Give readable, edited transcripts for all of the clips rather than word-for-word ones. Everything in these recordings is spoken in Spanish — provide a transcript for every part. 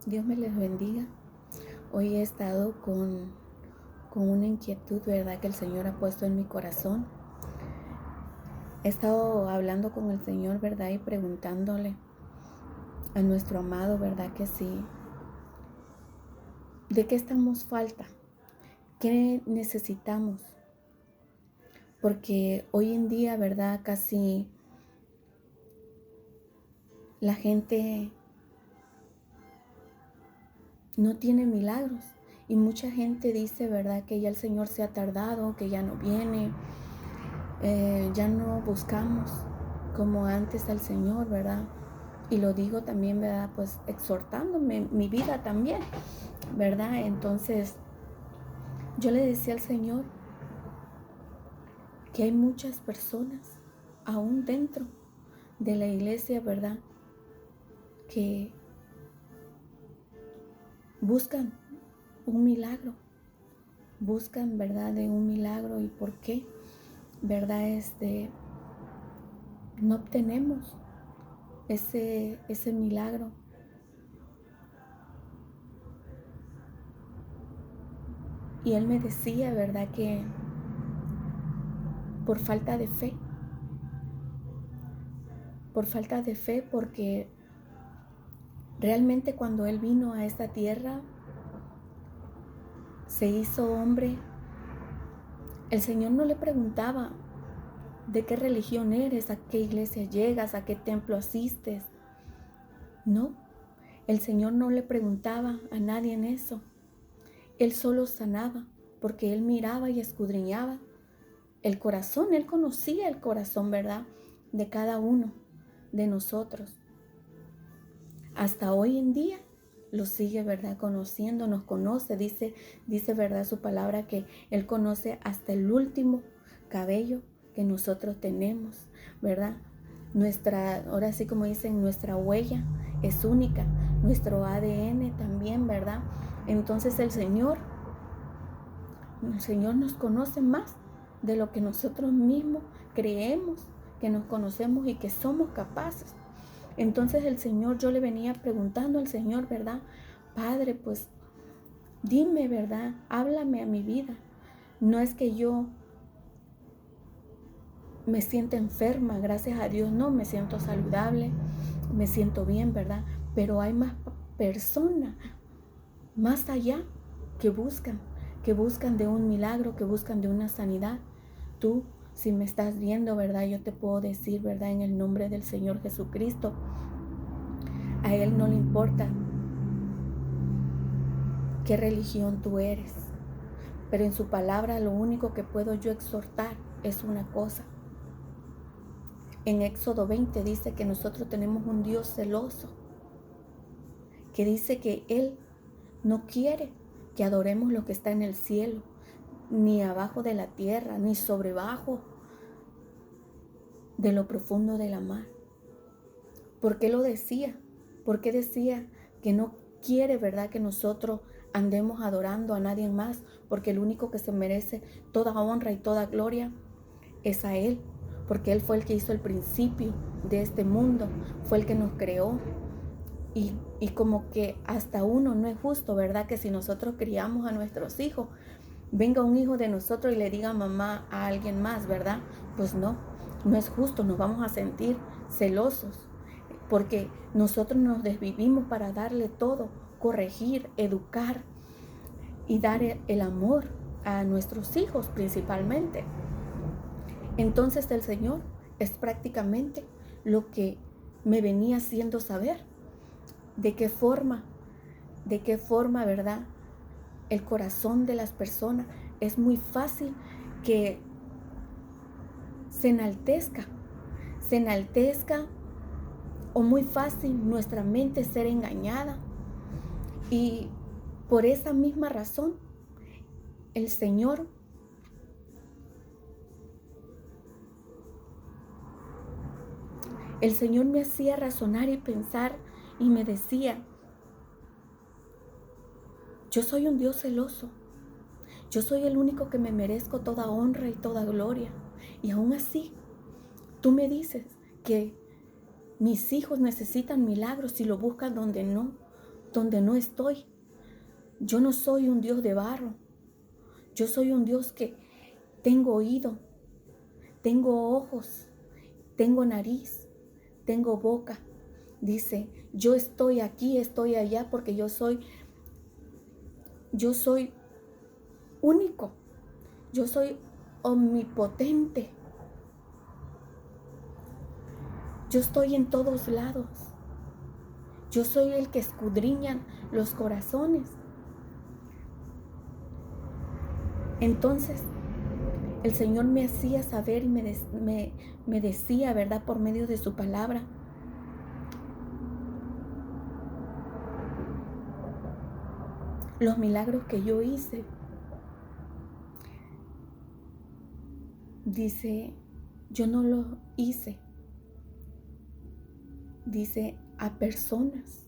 Dios me les bendiga. Hoy he estado con una inquietud, ¿verdad? Que el Señor ha puesto en mi corazón. He estado hablando con el Señor, ¿verdad? Y preguntándole a nuestro amado, ¿verdad? Que sí. ¿De qué estamos falta? ¿Qué necesitamos? Porque hoy en día, ¿verdad? Casi la gente no tiene milagros. Y mucha gente dice, ¿verdad? Que ya el Señor se ha tardado, que ya no viene. Ya no buscamos como antes al Señor, ¿verdad? Y lo digo también, ¿verdad? Pues exhortándome mi vida también, ¿verdad? Entonces, yo le decía al Señor que hay muchas personas aún dentro de la iglesia, ¿verdad? Que buscan un milagro, buscan, ¿verdad? De un milagro. ¿Y por qué? ¿Verdad? No obtenemos ese milagro. Y él me decía, ¿verdad? Que por falta de fe, porque realmente cuando él vino a esta tierra, se hizo hombre, el Señor no le preguntaba de qué religión eres, a qué iglesia llegas, a qué templo asistes. No, el Señor no le preguntaba a nadie en eso. Él solo sanaba, porque él miraba y escudriñaba el corazón. Él conocía el corazón, ¿verdad?, de cada uno de nosotros. Hasta hoy en día lo sigue, ¿verdad?, conociendo, nos conoce. Dice, ¿verdad?, su palabra, que Él conoce hasta el último cabello que nosotros tenemos, ¿verdad? Ahora sí, como dicen, nuestra huella es única, nuestro ADN también, ¿verdad? Entonces el Señor nos conoce más de lo que nosotros mismos creemos que nos conocemos y que somos capaces. Entonces el Señor, yo le venía preguntando al Señor, ¿verdad? Padre, pues dime, ¿verdad? Háblame a mi vida. No es que yo me sienta enferma, gracias a Dios, no, me siento saludable, me siento bien, ¿verdad? Pero hay más personas más allá que buscan de un milagro, que buscan de una sanidad. Tú, si me estás viendo, ¿verdad? Yo te puedo decir, ¿verdad? En el nombre del Señor Jesucristo, a Él no le importa qué religión tú eres, pero en su palabra lo único que puedo yo exhortar es una cosa. En Éxodo 20 dice que nosotros tenemos un Dios celoso, que dice que Él no quiere que adoremos lo que está en el cielo, ni abajo de la tierra, ni sobre bajo de lo profundo de la mar. ¿Por qué lo decía? ¿Por qué decía que no quiere, verdad, que nosotros andemos adorando a nadie más? Porque el único que se merece toda honra y toda gloria es a Él, porque Él fue el que hizo el principio de este mundo, fue el que nos creó. Y como que hasta uno no es justo, ¿verdad? Que si nosotros criamos a nuestros hijos, venga un hijo de nosotros y le diga mamá a alguien más, ¿verdad? Pues no es justo, nos vamos a sentir celosos, porque nosotros nos desvivimos para darle todo, corregir, educar y dar el amor a nuestros hijos principalmente. Entonces el Señor es prácticamente lo que me venía haciendo saber, de qué forma, ¿verdad? El corazón de las personas es muy fácil que se enaltezca, o muy fácil nuestra mente ser engañada. Y por esa misma razón, el Señor me hacía razonar y pensar y me decía, yo soy un Dios celoso, yo soy el único que me merezco toda honra y toda gloria. Y aún así, tú me dices que mis hijos necesitan milagros y lo buscan donde no. donde no estoy. Yo no soy un Dios de barro. Yo soy un Dios que tengo oído, tengo ojos, tengo nariz, tengo boca. Dice, yo estoy aquí, estoy allá, porque yo soy único. Yo soy omnipotente. Yo estoy en todos lados. Yo soy el que escudriña los corazones. Entonces, el Señor me hacía saber y me decía, ¿verdad?, por medio de su palabra, los milagros que yo hice. Dice, yo no los hice. Dice, a personas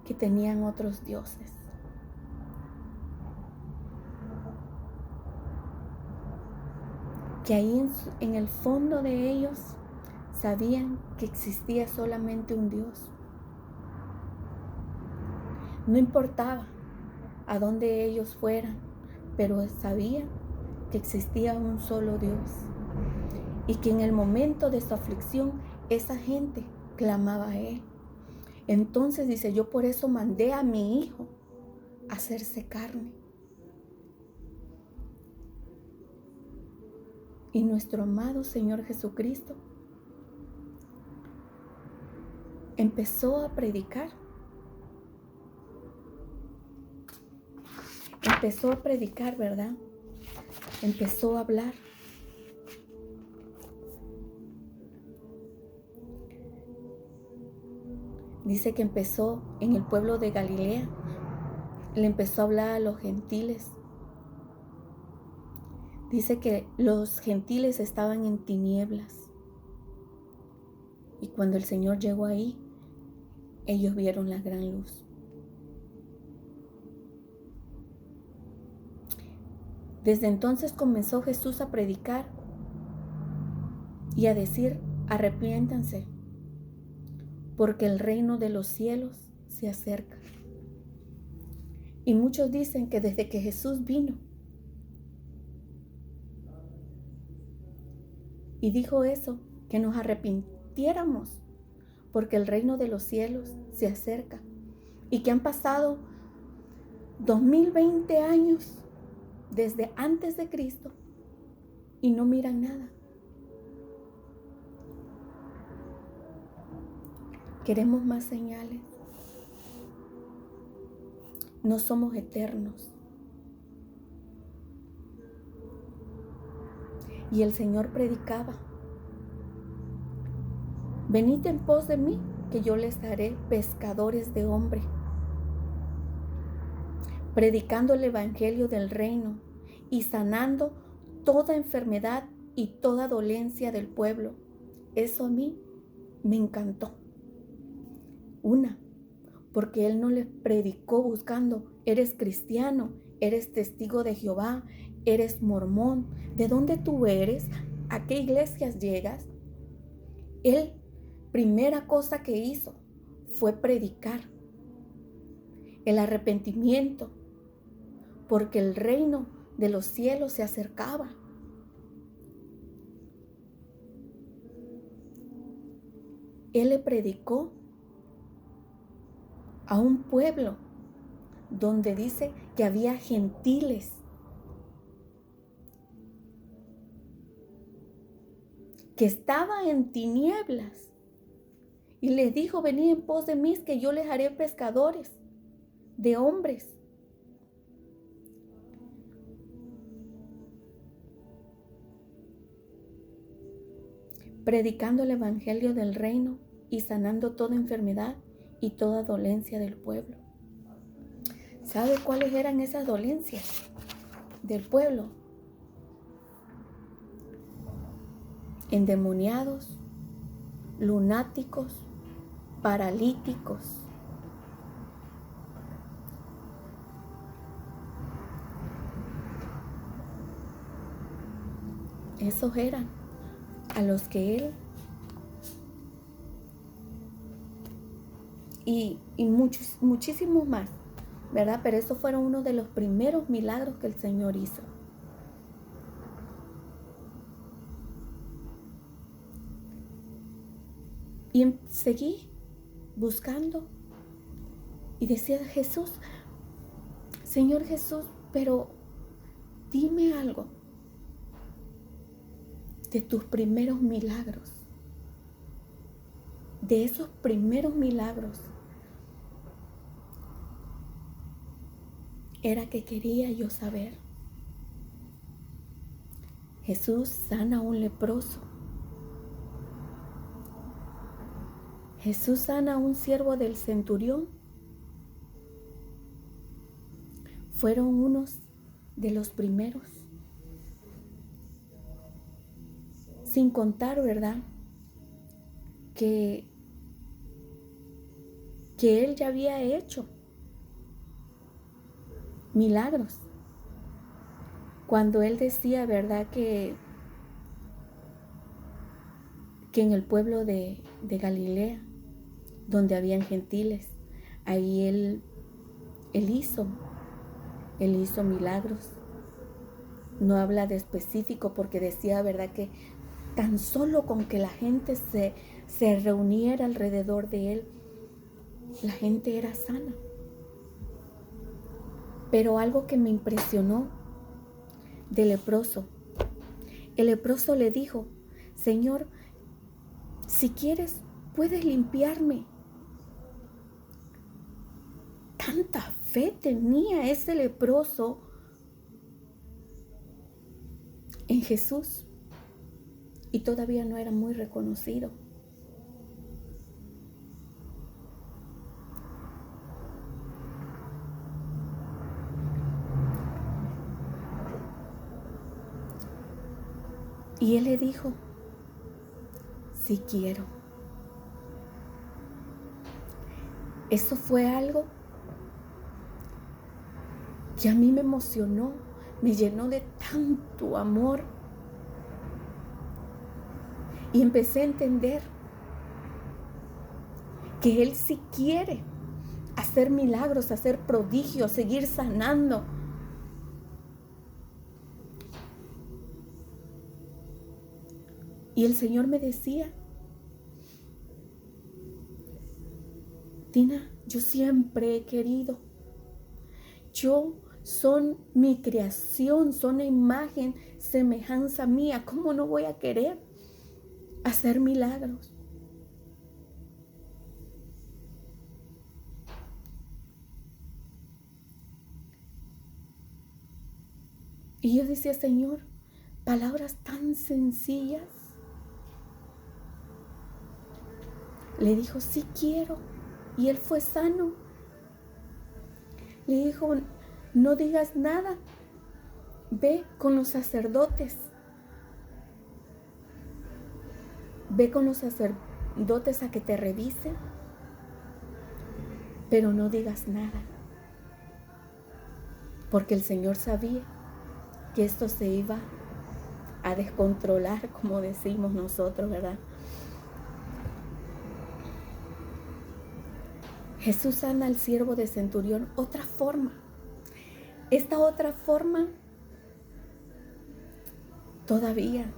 que tenían otros dioses. Que ahí en el fondo de ellos sabían que existía solamente un Dios. No importaba a dónde ellos fueran, pero sabían que existía un solo Dios. Y que en el momento de su aflicción, esa gente clamaba a Él. Entonces dice, yo por eso mandé a mi Hijo a hacerse carne. Y nuestro amado Señor Jesucristo empezó a predicar. Empezó a predicar, ¿verdad? Empezó a hablar. Dice que empezó en el pueblo de Galilea. Le empezó a hablar a los gentiles. Dice que los gentiles estaban en tinieblas. Y cuando el Señor llegó ahí, ellos vieron la gran luz. Desde entonces comenzó Jesús a predicar y a decir, arrepiéntanse, porque el reino de los cielos se acerca. Y muchos dicen que desde que Jesús vino y dijo eso, que nos arrepintiéramos, porque el reino de los cielos se acerca, y que han pasado 2020 años desde antes de Cristo y no miran nada. Queremos más señales. No somos eternos. Y el Señor predicaba, venid en pos de mí, que yo les haré pescadores de hombre. Predicando el evangelio del reino y sanando toda enfermedad y toda dolencia del pueblo. Eso a mí me encantó. Porque Él no les predicó buscando, eres cristiano, eres testigo de Jehová, eres mormón, ¿de dónde tú eres? ¿A qué iglesias llegas? Él, primera cosa que hizo fue predicar el arrepentimiento, porque el reino de los cielos se acercaba. Él le predicó a un pueblo donde dice que había gentiles. Que estaba en tinieblas. Y les dijo, venid en pos de mí, que yo les haré pescadores de hombres. Predicando el evangelio del reino y sanando toda enfermedad y toda dolencia del pueblo. ¿Sabe cuáles eran esas dolencias del pueblo? Endemoniados, lunáticos, paralíticos. Esos eran a los que Él y muchos, muchísimos más, ¿verdad? Pero esos fueron uno de los primeros milagros que el Señor hizo. Y seguí buscando y decía Jesús, Señor Jesús, pero dime algo de tus primeros milagros, de esos primeros milagros. Era que quería yo saber. Jesús sana a un leproso. Jesús sana a un siervo del centurión. Fueron unos de los primeros. Sin contar, ¿verdad? Que Él ya había hecho milagros. Cuando Él decía, ¿verdad? Que en el pueblo de Galilea, donde habían gentiles, ahí Él hizo milagros. No habla de específico porque decía, ¿verdad? Que tan solo con que la gente se reuniera alrededor de Él, la gente era sana. Pero algo que me impresionó del leproso, el leproso le dijo, Señor, si quieres, puedes limpiarme. Tanta fe tenía ese leproso en Jesús y todavía no era muy reconocido. Y él le dijo, sí quiero. Eso fue algo que a mí me emocionó, me llenó de tanto amor. Y empecé a entender que Él sí quiere hacer milagros, hacer prodigios, seguir sanando. Y el Señor me decía, Tina, yo siempre he querido. Son mi creación, son imagen, semejanza mía. ¿Cómo no voy a querer hacer milagros? Y yo decía, Señor, palabras tan sencillas. Le dijo, sí quiero. Y él fue sano. Le dijo, no digas nada. Ve con los sacerdotes. Ve con los sacerdotes a que te revisen. Pero no digas nada. Porque el Señor sabía que esto se iba a descontrolar, como decimos nosotros, ¿verdad? Jesús sana al siervo de centurión, otra forma. Esta otra forma todavía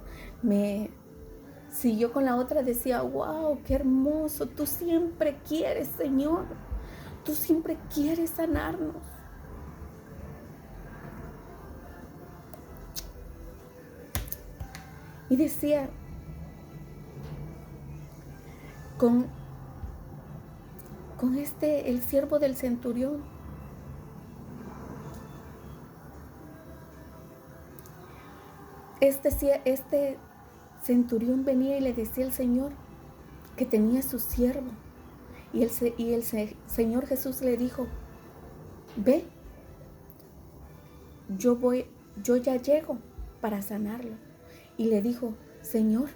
si yo con la otra decía, wow, qué hermoso, tú siempre quieres, Señor, tú siempre quieres sanarnos. Y decía, con el siervo del centurión, este centurión venía y le decía al Señor que tenía su siervo. Y el Señor Jesús le dijo, ve, yo ya llego para sanarlo. Y le dijo, Señor,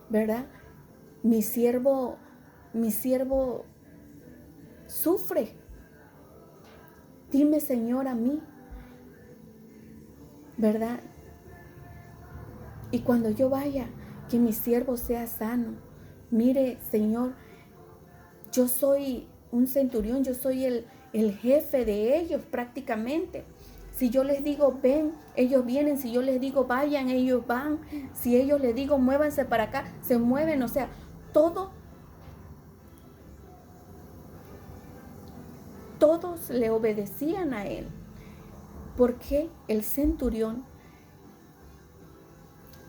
¿verdad? Mi siervo sufre. Dime, Señor, a mí, ¿verdad? Y cuando yo vaya, que mi siervo sea sano. Mire, Señor, yo soy un centurión, yo soy el jefe de ellos prácticamente. Si yo les digo ven, ellos vienen. Si yo les digo vayan, ellos van. Si ellos les digo muévanse para acá, se mueven. O sea, todos le obedecían a él. Porque el centurión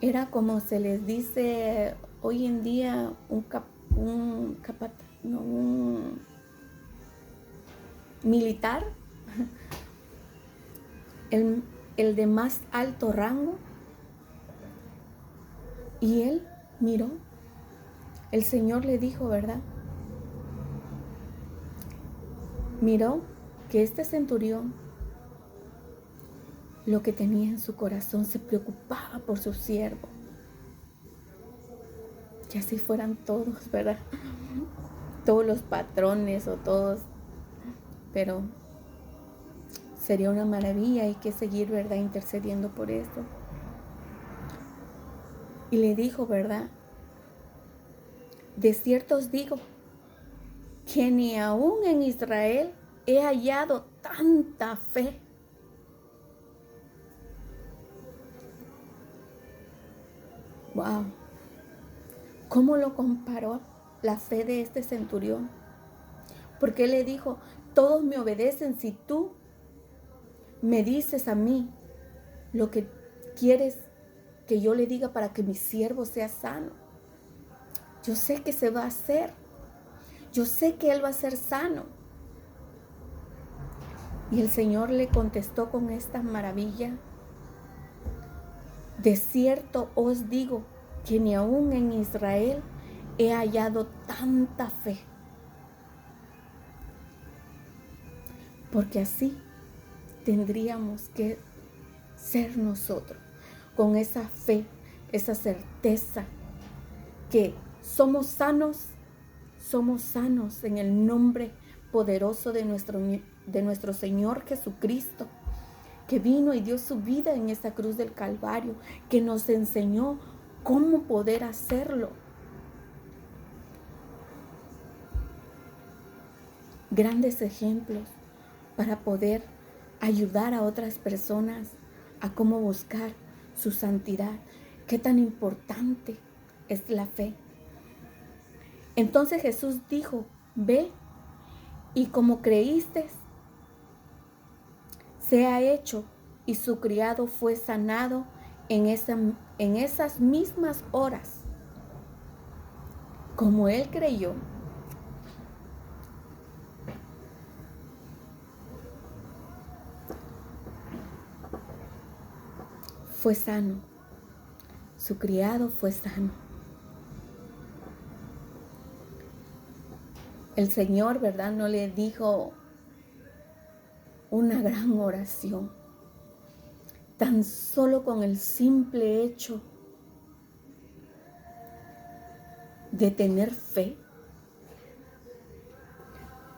era, como se les dice hoy en día, un militar, el de más alto rango. Y él miró, el Señor le dijo, ¿verdad? Miró que este centurión, lo que tenía en su corazón, se preocupaba por su siervo. Que así fueran todos, ¿verdad? Todos los patrones o todos. Pero sería una maravilla, hay que seguir, ¿verdad?, intercediendo por esto. Y le dijo, ¿verdad? De cierto os digo que ni aún en Israel he hallado tanta fe. Wow. ¿Cómo lo comparó la fe de este centurión? Porque él le dijo, todos me obedecen si tú me dices a mí lo que quieres que yo le diga para que mi siervo sea sano. Yo sé que se va a hacer. Yo sé que él va a ser sano. Y el Señor le contestó con esta maravilla. De cierto os digo que ni aún en Israel he hallado tanta fe. Porque así tendríamos que ser nosotros, con esa fe, esa certeza que somos sanos en el nombre poderoso de nuestro Señor Jesucristo, que vino y dio su vida en esta cruz del Calvario, que nos enseñó cómo poder hacerlo. Grandes ejemplos para poder ayudar a otras personas a cómo buscar su santidad. Qué tan importante es la fe. Entonces Jesús dijo, ve y como creíste, sea hecho. Y su criado fue sanado en esas mismas horas. Como él creyó, fue sano. Su criado fue sano. El Señor, ¿verdad?, no le dijo una gran oración. Tan solo con el simple hecho de tener fe.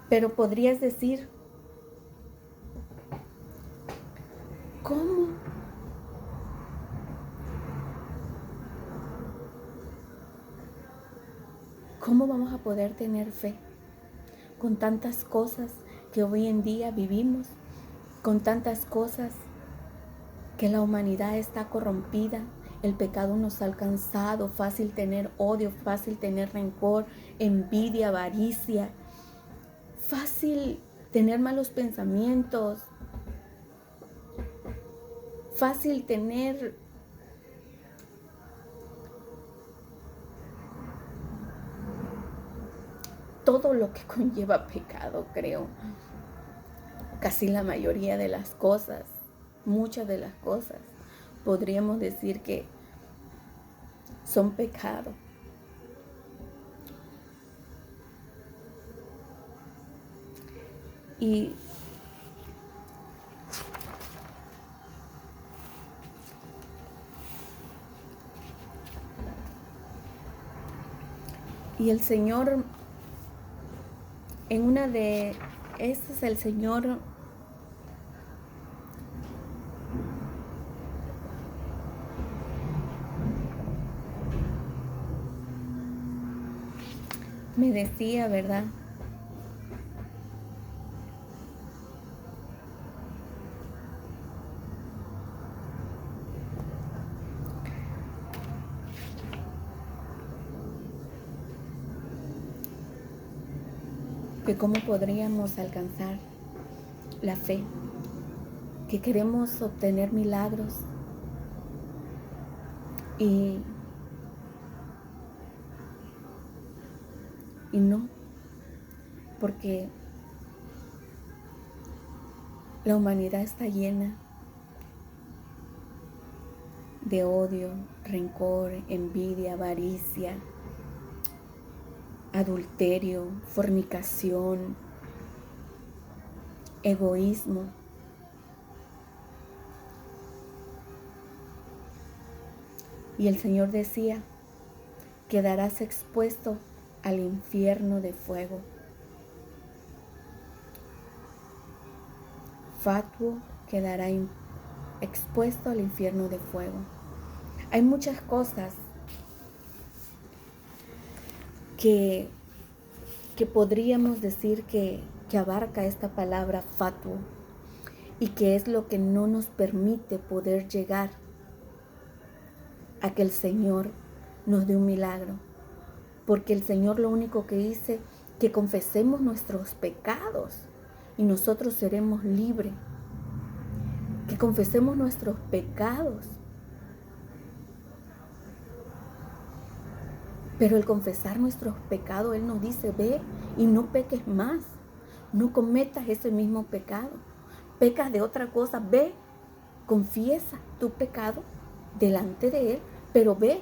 Pero podrías decir, ¿cómo? ¿Cómo vamos a poder tener fe con tantas cosas que hoy en día vivimos? Con tantas cosas que la humanidad está corrompida, el pecado nos ha alcanzado, fácil tener odio, fácil tener rencor, envidia, avaricia, fácil tener malos pensamientos, fácil tener todo lo que conlleva pecado, creo. Casi la mayoría de las cosas, muchas de las cosas, podríamos decir que son pecado. Y el Señor, en una de esas, el Señor me decía, ¿verdad?, que cómo podríamos alcanzar la fe, que queremos obtener milagros y no, porque la humanidad está llena de odio, rencor, envidia, avaricia, adulterio, fornicación, egoísmo. Y el Señor decía, quedarás expuesto al infierno de fuego. Fatuo quedará expuesto al infierno de fuego. Hay muchas cosas que podríamos decir que abarca esta palabra fatuo y que es lo que no nos permite poder llegar a que el Señor nos dé un milagro. Porque el Señor lo único que dice, que confesemos nuestros pecados y nosotros seremos libres. Que confesemos nuestros pecados. Pero el confesar nuestros pecados, Él nos dice, ve y no peques más. No cometas ese mismo pecado. Pecas de otra cosa, ve, confiesa tu pecado delante de Él, pero ve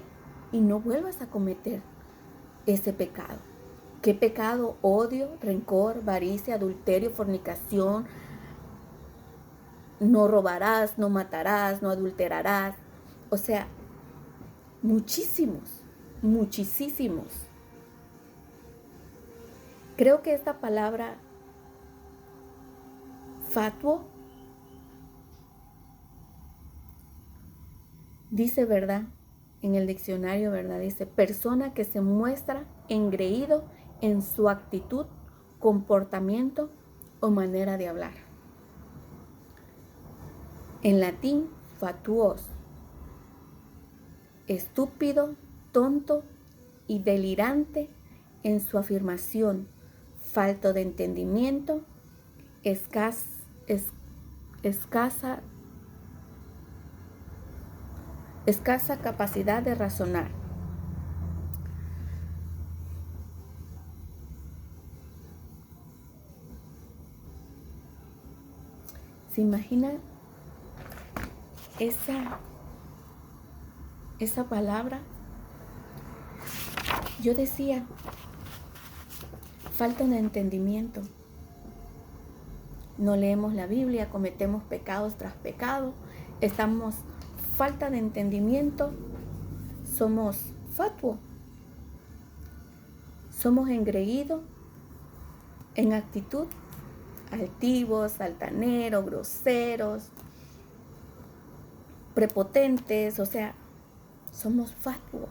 y no vuelvas a cometer ese pecado. ¿Qué pecado? Odio, rencor, avaricia, adulterio, fornicación. No robarás, no matarás, no adulterarás. O sea, muchísimos. Creo que esta palabra fatuo dice, ¿verdad? En el diccionario, ¿verdad? Dice, persona que se muestra engreído en su actitud, comportamiento o manera de hablar. En latín, fatuos, estúpido, tonto y delirante en su afirmación, falto de entendimiento, escasa capacidad de razonar. ¿Se imagina esa palabra? Yo decía, falta de entendimiento. No leemos la Biblia, cometemos pecados tras pecado, estamos falta de entendimiento, somos fatuo, somos engreídos en actitud, altivos, altaneros, groseros, prepotentes, o sea, somos fatuos.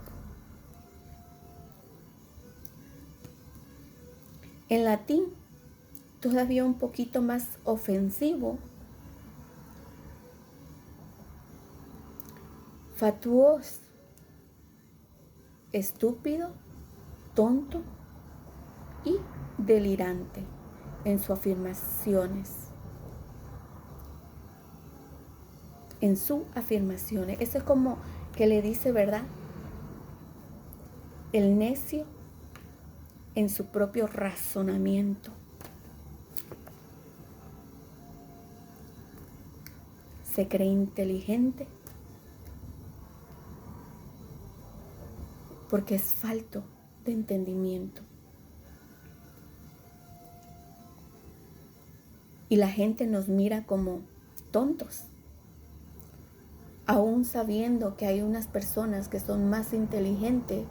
En latín, todavía un poquito más ofensivo, fatuos, estúpido, tonto y delirante en sus afirmaciones. Eso es como que le dice, ¿verdad? El necio en su propio razonamiento. Se cree inteligente porque es falto de entendimiento. Y la gente nos mira como tontos, aún sabiendo que hay unas personas que son más inteligentes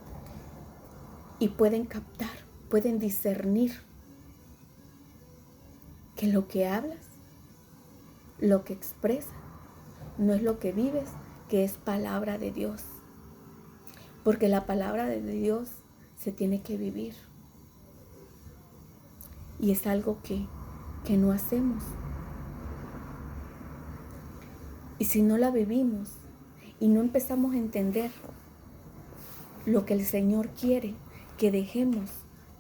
y pueden captar, pueden discernir que lo que hablas, lo que expresas, no es lo que vives, que es palabra de Dios. Porque la palabra de Dios se tiene que vivir. Y es algo que no hacemos. Y si no la vivimos y no empezamos a entender lo que el Señor quiere, que dejemos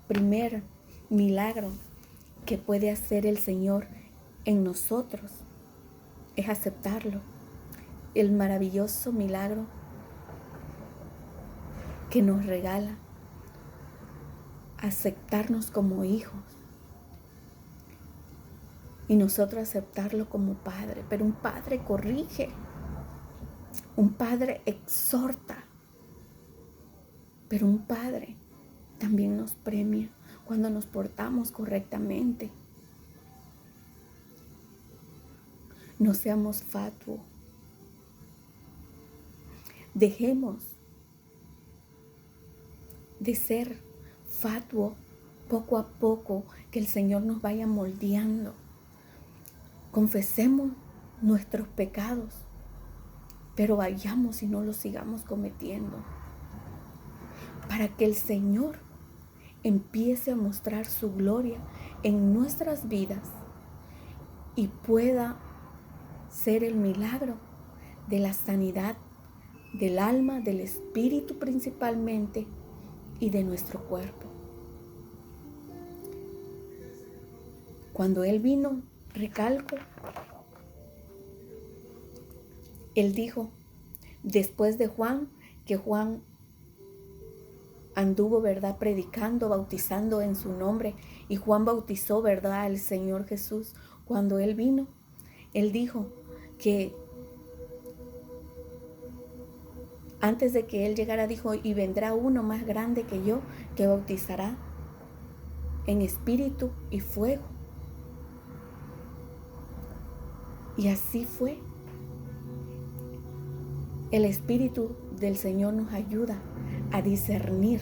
primer milagro, que puede hacer el Señor en nosotros es aceptarlo. El maravilloso milagro que nos regala aceptarnos como hijos y nosotros aceptarlo como padre. Pero un padre corrige, un padre exhorta, pero un padre también nos premia cuando nos portamos correctamente. No seamos fatuos. Dejemos de ser fatuos poco a poco, que el Señor nos vaya moldeando. Confesemos nuestros pecados, pero vayamos y no los sigamos cometiendo, para que el Señor empiece a mostrar su gloria en nuestras vidas y pueda ser el milagro de la sanidad del alma, del espíritu principalmente, y de nuestro cuerpo. Cuando Él vino, recalco, Él dijo, después de Juan, que Juan anduvo, ¿verdad?, predicando, bautizando en su nombre, y Juan bautizó, ¿verdad?, al Señor Jesús. Cuando Él vino, Él dijo que antes de que Él llegara, dijo, y vendrá uno más grande que yo, que bautizará en espíritu y fuego. Y así fue. El Espíritu del Señor nos ayuda a discernir,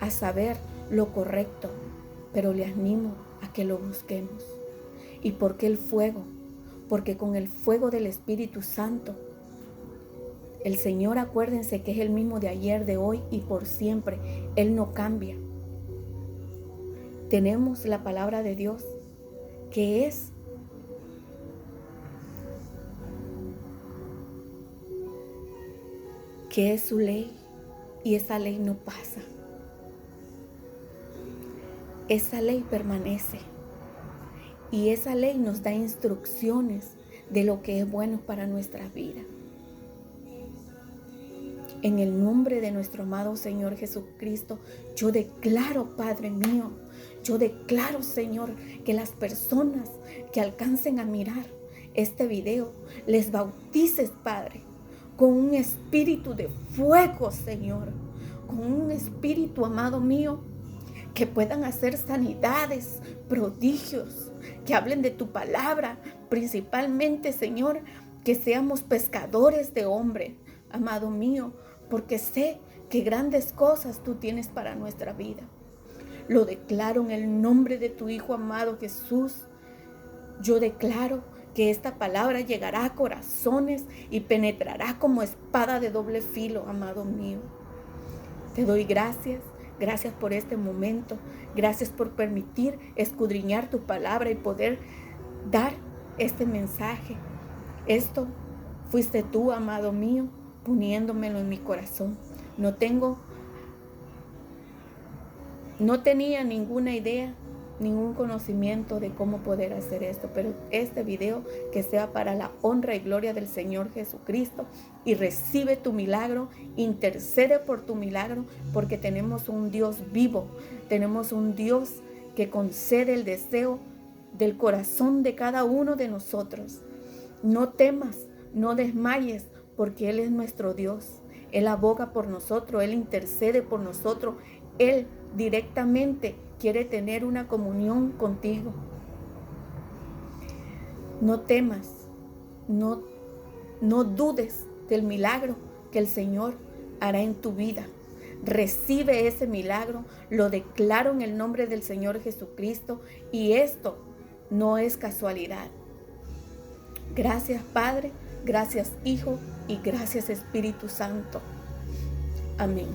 a saber lo correcto, pero le animo a que lo busquemos. ¿Y por qué el fuego? Porque con el fuego del Espíritu Santo, el Señor, acuérdense que es el mismo de ayer, de hoy y por siempre. Él no cambia. Tenemos la palabra de Dios, que es su ley, y esa ley no pasa. Esa ley permanece, y esa ley nos da instrucciones de lo que es bueno para nuestra vida. En el nombre de nuestro amado Señor Jesucristo, yo declaro, Padre mío, yo declaro, Señor, que las personas que alcancen a mirar este video, les bautices, Padre, con un espíritu de fuego, Señor, con un espíritu, amado mío, que puedan hacer sanidades, prodigios, que hablen de tu palabra, principalmente, Señor, que seamos pescadores de hombres, amado mío, porque sé que grandes cosas tú tienes para nuestra vida. Lo declaro en el nombre de tu Hijo amado Jesús. Yo declaro que esta palabra llegará a corazones y penetrará como espada de doble filo, amado mío. Te doy gracias, gracias por este momento, gracias por permitir escudriñar tu palabra y poder dar este mensaje. Esto fuiste tú, amado mío, poniéndomelo en mi corazón. No tenía ninguna idea, ningún conocimiento de cómo poder hacer esto, pero este video que sea para la honra y gloria del Señor Jesucristo, y recibe tu milagro, intercede por tu milagro, porque tenemos un Dios vivo, tenemos un Dios que concede el deseo del corazón de cada uno de nosotros. No temas, no desmayes, porque Él es nuestro Dios. Él aboga por nosotros, Él intercede por nosotros, Él directamente quiere tener una comunión contigo. No temas, no dudes del milagro que el Señor hará en tu vida. Recibe ese milagro, lo declaro en el nombre del Señor Jesucristo, y esto no es casualidad. Gracias, Padre, gracias, Hijo, y gracias, Espíritu Santo. Amén.